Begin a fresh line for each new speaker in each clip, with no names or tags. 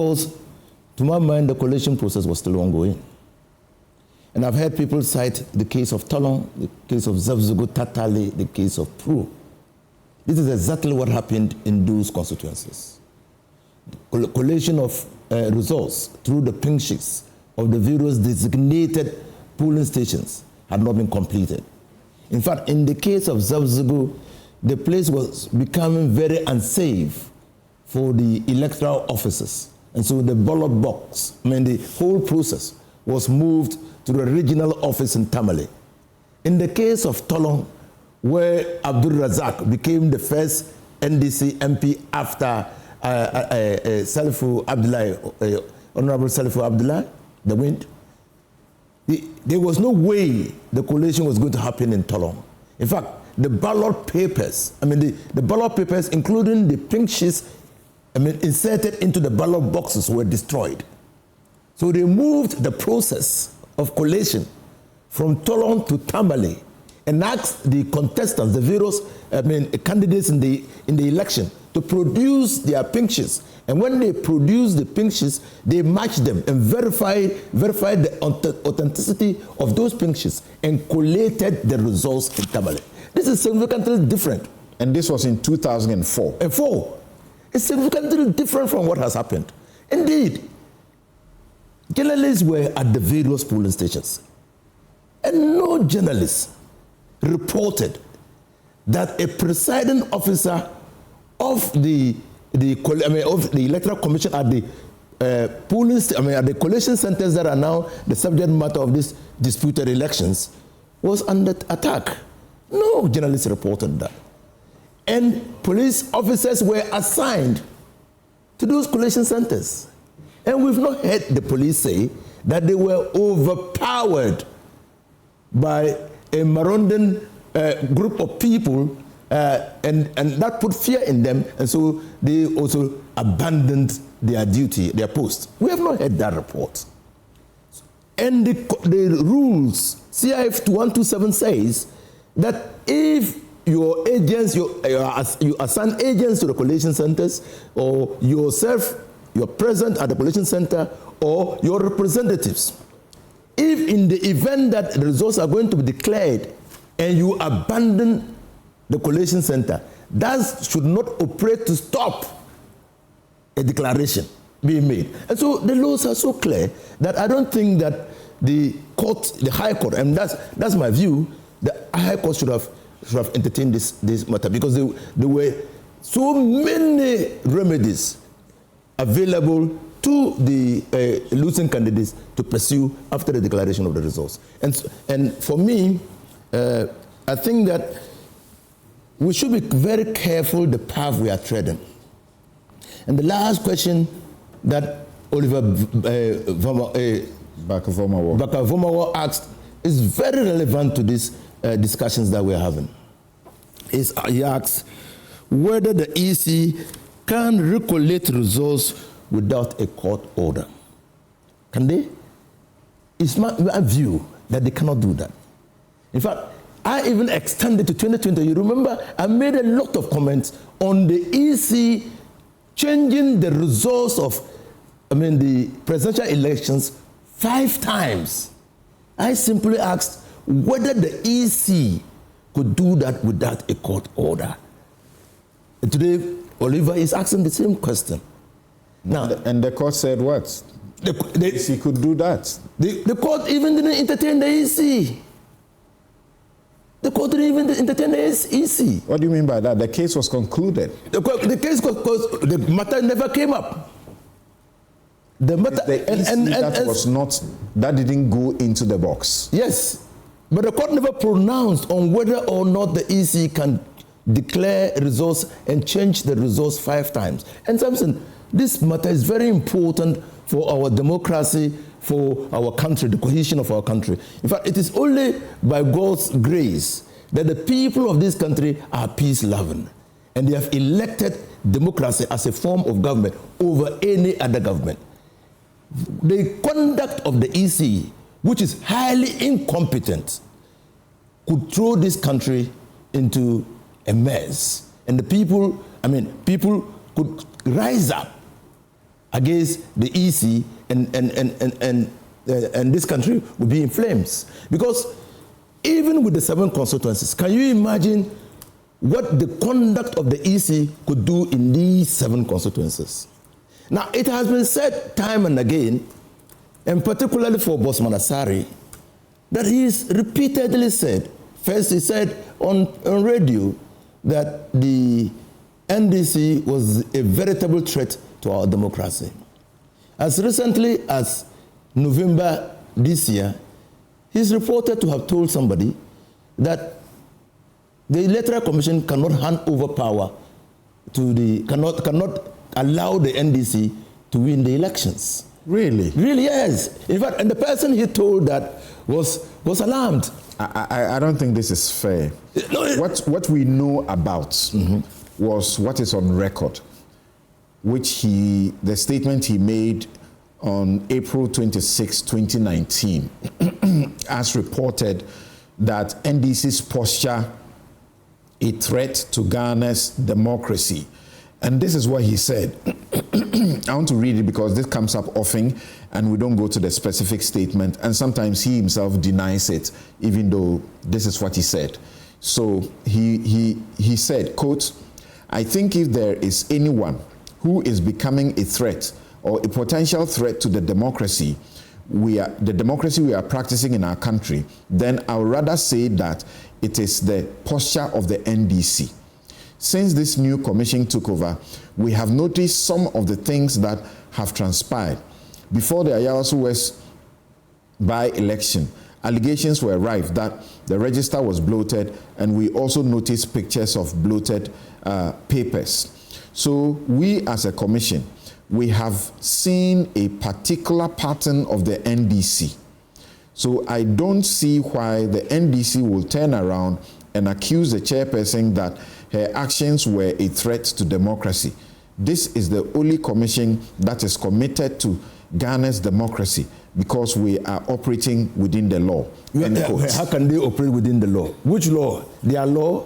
because to my mind, the collation process was still ongoing. And I've heard people cite the case of Tolong, the case of Zavzugu Tatali, the case of Pru. This is exactly what happened in those constituencies. Collation of results through the pink sheets of the various designated polling stations had not been completed. In fact, in the case of Zavzugu, the place was becoming very unsafe for the electoral officers. And so the ballot box, the whole process was moved to the regional office in Tamale. In the case of Tolong, where Abdul Razak became the first NDC MP after Salifu Abdullah, Honorable Salifu Abdullah, the wind, there was no way the collation was going to happen in Tolong. In fact, the ballot papers, the ballot papers, including the pink sheets, inserted into the ballot boxes were destroyed. So they moved the process of collation from Tolong to Tamale and asked the contestants, the various candidates in the election, to produce their pink sheets. And when they produced the pink sheets, they matched them and verified the authenticity of those pink sheets and collated the results in Tamale. This is significantly different.
And this was in 2004.
It's significantly different from what has happened. Indeed, journalists were at the various polling stations, and no journalist reported that a presiding officer of the electoral commission at the at the collation centers that are now the subject matter of these disputed elections was under attack. No journalist reported that. And police officers were assigned to those collation centers. And we've not heard the police say that they were overpowered by a marauding group of people and that put fear in them, and so they also abandoned their duty, their post. We have not heard that report. And the rules, CIF 2127 says that if your agents, you assign agents to the collation centers, or yourself, you're present at the collation center, or your representatives, if in the event that the results are going to be declared and you abandon the collation center, that should not operate to stop a declaration being made. And so the laws are so clear that I don't think that the court, the High Court, and that's my view, the High Court should have entertained this matter, because there were so many remedies available to the losing candidates to pursue after the declaration of the results. And for me, I think that we should be very careful the path we are treading. And the last question that Oliver Bakavomawa asked is very relevant to these discussions that we're having. He asks whether the EC can recollect results without a court order. Can they? It's my view that they cannot do that. In fact, I even extended to 2020. You remember, I made a lot of comments on the EC changing the results of, the presidential elections 5 times. I simply asked whether the EC could do that without a court order. And today, Oliver is asking the same question. Now,
and the court said what? The EC could do that.
The court even didn't entertain the EC. The court didn't even entertain the EC.
What do you mean by that? The case was concluded.
The case the matter never came up. The matter
that didn't go into the box.
Yes, but the court never pronounced on whether or not the EC can declare results and change the results 5 times. And Samson, this matter is very important for our democracy, for our country, the cohesion of our country. In fact, it is only by God's grace that the people of this country are peace-loving, and they have elected democracy as a form of government over any other government. The conduct of the EC, which is highly incompetent, could throw this country into a mess. And the people, people could rise up against the EC and this country will be in flames. Because even with the 7 constituencies, can you imagine what the conduct of the EC could do in these 7 constituencies? Now, it has been said time and again, and particularly for Bossman Asare, that he's repeatedly said, first he said on radio that the NDC was a veritable threat to our democracy. As recently as November this year, he's reported to have told somebody that the Electoral Commission cannot hand over power to the, cannot allow the NDC to win the elections.
Really?
Really, yes. In fact, and the person he told that was alarmed.
I don't think this is fair.
No,
what we know about was what is on record, which the statement he made on April 26, 2019, as reported that NDC's posture a threat to Ghana's democracy. And this is what he said. I want to read it because this comes up often and we don't go to the specific statement, and sometimes he himself denies it, even though this is what he said. So he said, quote, "I think if there is anyone who is becoming a threat or a potential threat to the democracy we are practicing in our country, then I would rather say that it is the posture of the NDC. Since this new commission took over, we have noticed some of the things that have transpired. Before the Ayawaso West by-election, allegations were rife that the register was bloated, and we also noticed pictures of bloated papers. So we as a commission, we have seen a particular pattern of the NDC. So I don't see why the NDC will turn around and accuse the chairperson that her actions were a threat to democracy. This is the only commission that is committed to Ghana's democracy because we are operating within the law." End quote.
How can they operate within the law? Which law? Their law,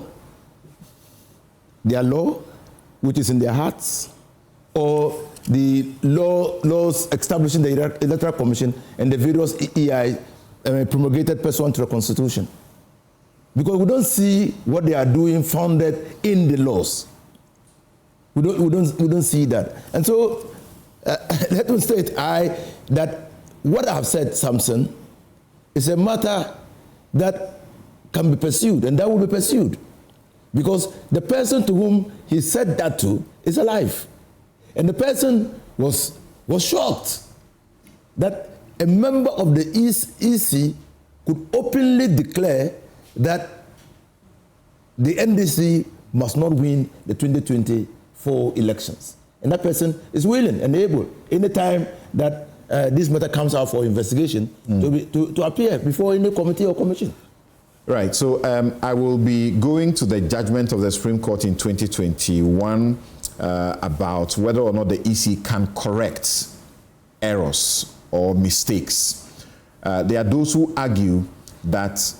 which is in their hearts, or the laws establishing the Electoral Commission and the various EI promulgated pursuant to the Constitution? Because we don't see what they are doing founded in the laws. We don't see that. And so let me state that what I have said, Samson, is a matter that can be pursued, and that will be pursued. Because the person to whom he said that to is alive. And the person was shocked that a member of the EC could openly declare that the NDC must not win the 2024 elections. And that person is willing and able, anytime that this matter comes out for investigation, to appear before any committee or commission.
Right, so I will be going to the judgment of the Supreme Court in 2021 about whether or not the EC can correct errors or mistakes. There are those who argue that